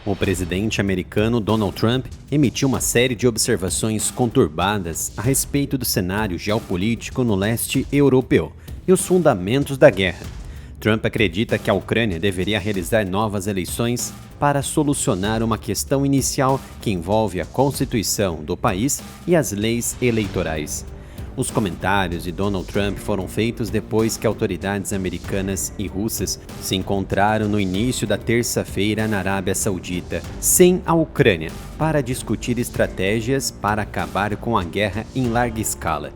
O presidente americano Donald Trump emitiu uma série de observações conturbadas a respeito do cenário geopolítico no leste europeu e os fundamentos da guerra. Trump acredita que a Ucrânia deveria realizar novas eleições para solucionar uma questão inicial que envolve a Constituição do país e as leis eleitorais. Os comentários de Donald Trump foram feitos depois que autoridades americanas e russas se encontraram no início da terça-feira na Arábia Saudita, sem a Ucrânia, para discutir estratégias para acabar com a guerra em larga escala.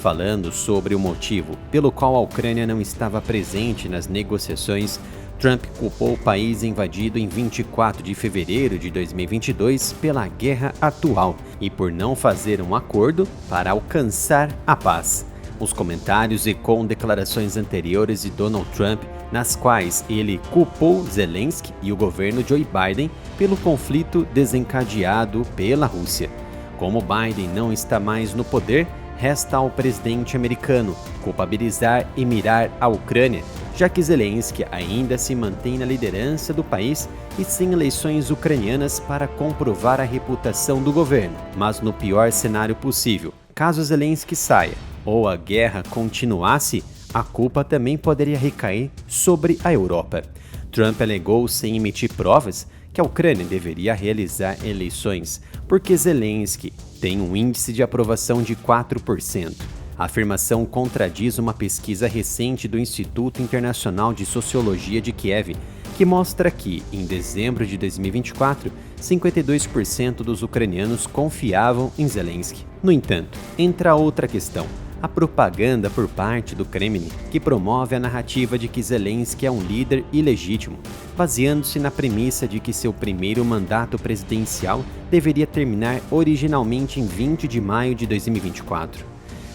Falando sobre o motivo pelo qual a Ucrânia não estava presente nas negociações, Trump culpou o país invadido em 24 de fevereiro de 2022 pela guerra atual e por não fazer um acordo para alcançar a paz. Os comentários ecoam declarações anteriores de Donald Trump, nas quais ele culpou Zelensky e o governo Joe Biden pelo conflito desencadeado pela Rússia. Como Biden não está mais no poder, resta ao presidente americano culpabilizar e mirar a Ucrânia, já que Zelensky ainda se mantém na liderança do país e sem eleições ucranianas para comprovar a reputação do governo. Mas no pior cenário possível, caso Zelensky saia ou a guerra continuasse, a culpa também poderia recair sobre a Europa. Trump alegou, sem emitir provas, que a Ucrânia deveria realizar eleições porque Zelensky tem um índice de aprovação de 4%. A afirmação contradiz uma pesquisa recente do Instituto Internacional de Sociologia de Kiev, que mostra que, em dezembro de 2024, 52% dos ucranianos confiavam em Zelensky. No entanto, entra outra questão: a propaganda por parte do Kremlin, que promove a narrativa de que Zelensky é um líder ilegítimo, baseando-se na premissa de que seu primeiro mandato presidencial deveria terminar originalmente em 20 de maio de 2024.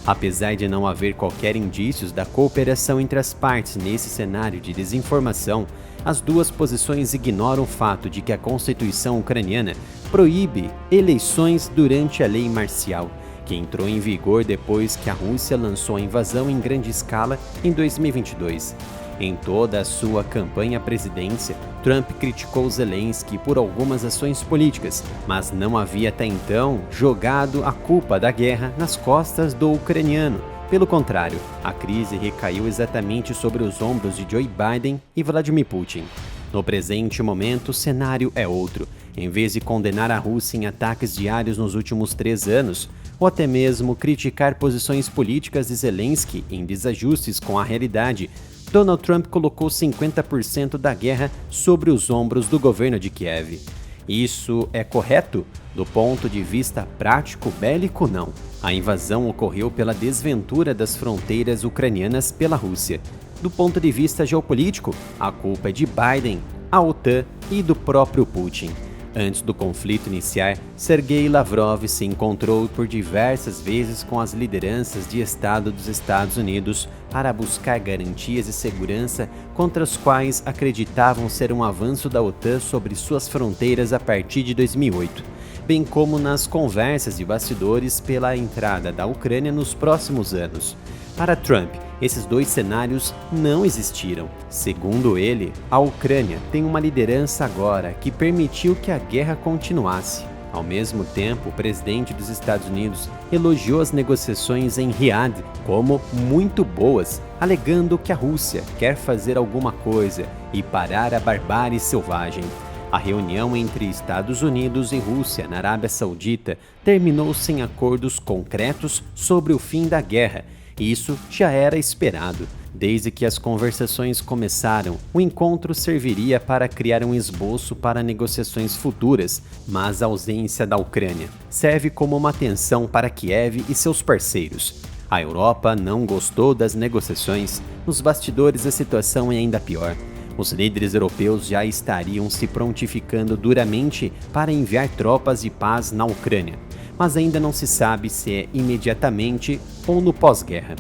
Apesar de não haver qualquer indícios da cooperação entre as partes nesse cenário de desinformação, as duas posições ignoram o fato de que a Constituição ucraniana proíbe eleições durante a lei marcial, que entrou em vigor depois que a Rússia lançou a invasão em grande escala em 2022. Em toda a sua campanha à presidência, Trump criticou Zelensky por algumas ações políticas, mas não havia até então jogado a culpa da guerra nas costas do ucraniano. Pelo contrário, a crise recaiu exatamente sobre os ombros de Joe Biden e Vladimir Putin. No presente momento, o cenário é outro. Em vez de condenar a Rússia em ataques diários nos últimos 3 anos, ou até mesmo criticar posições políticas de Zelensky em desajustes com a realidade, Donald Trump colocou 50% da guerra sobre os ombros do governo de Kiev. Isso é correto? Do ponto de vista prático bélico, não. A invasão ocorreu pela desventura das fronteiras ucranianas pela Rússia. Do ponto de vista geopolítico, a culpa é de Biden, a OTAN e do próprio Putin. Antes do conflito iniciar, Sergei Lavrov se encontrou por diversas vezes com as lideranças de Estado dos Estados Unidos para buscar garantias de segurança contra as quais acreditavam ser um avanço da OTAN sobre suas fronteiras a partir de 2008, bem como nas conversas de bastidores pela entrada da Ucrânia nos próximos anos. Para Trump, esses dois cenários não existiram. Segundo ele, a Ucrânia tem uma liderança agora que permitiu que a guerra continuasse. Ao mesmo tempo, o presidente dos Estados Unidos elogiou as negociações em Riad como muito boas, alegando que a Rússia quer fazer alguma coisa e parar a barbárie selvagem. A reunião entre Estados Unidos e Rússia na Arábia Saudita terminou sem acordos concretos sobre o fim da guerra. Isso já era esperado. Desde que as conversações começaram, o encontro serviria para criar um esboço para negociações futuras, mas a ausência da Ucrânia serve como uma tensão para Kiev e seus parceiros. A Europa não gostou das negociações. Nos bastidores, a situação é ainda pior. Os líderes europeus já estariam se prontificando duramente para enviar tropas de paz na Ucrânia, mas ainda não se sabe se é imediatamente ou no pós-guerra.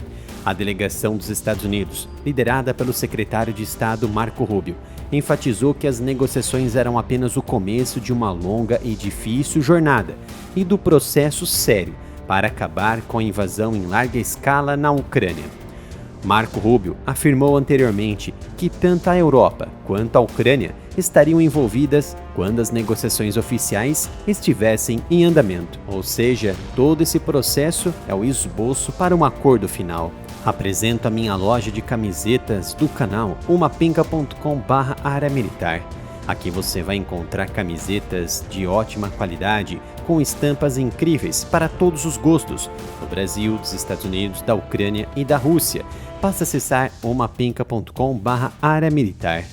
A delegação dos Estados Unidos, liderada pelo secretário de Estado Marco Rubio, enfatizou que as negociações eram apenas o começo de uma longa e difícil jornada e do processo sério para acabar com a invasão em larga escala na Ucrânia. Marco Rubio afirmou anteriormente que tanto a Europa quanto a Ucrânia estariam envolvidas quando as negociações oficiais estivessem em andamento. Ou seja, todo esse processo é o esboço para um acordo final. Apresento a minha loja de camisetas do canal, umapinca.com/área militar. Aqui você vai encontrar camisetas de ótima qualidade, com estampas incríveis para todos os gostos, do Brasil, dos Estados Unidos, da Ucrânia e da Rússia. Basta acessar umapinca.com/área militar.